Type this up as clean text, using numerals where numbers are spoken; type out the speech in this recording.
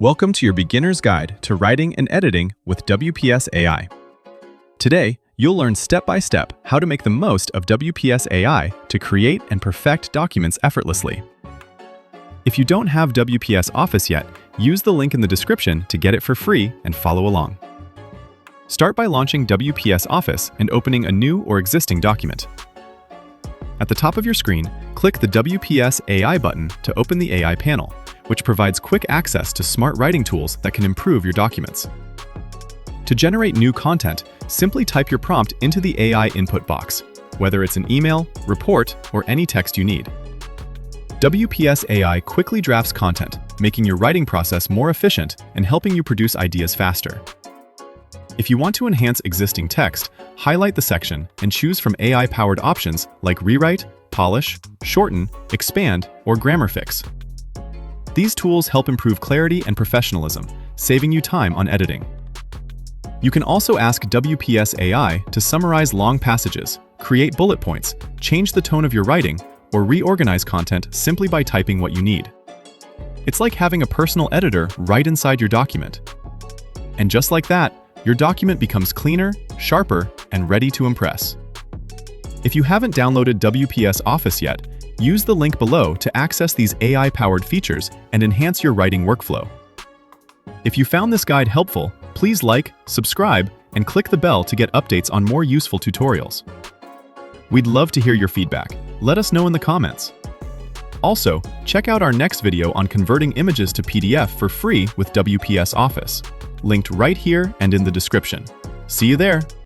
Welcome to your beginner's guide to writing and editing with WPS AI. Today, you'll learn step-by-step how to make the most of WPS AI to create and perfect documents effortlessly. If you don't have WPS Office yet, use the link in the description to get it for free and follow along. Start by launching WPS Office and opening a new or existing document. At the top of your screen, click the WPS AI button to open the AI panel, which provides quick access to smart writing tools that can improve your documents. To generate new content, simply type your prompt into the AI input box, whether it's an email, report, or any text you need. WPS AI quickly drafts content, making your writing process more efficient and helping you produce ideas faster. If you want to enhance existing text, highlight the section and choose from AI-powered options like Rewrite, Polish, Shorten, Expand, or Grammar Fix. These tools help improve clarity and professionalism, saving you time on editing. You can also ask WPS AI to summarize long passages, create bullet points, change the tone of your writing, or reorganize content simply by typing what you need. It's like having a personal editor right inside your document. And just like that, your document becomes cleaner, sharper, and ready to impress. If you haven't downloaded WPS Office yet, use the link below to access these AI-powered features and enhance your writing workflow. If you found this guide helpful, please like, subscribe, and click the bell to get updates on more useful tutorials. We'd love to hear your feedback. Let us know in the comments. Also, check out our next video on converting images to PDF for free with WPS Office, linked right here and in the description. See you there!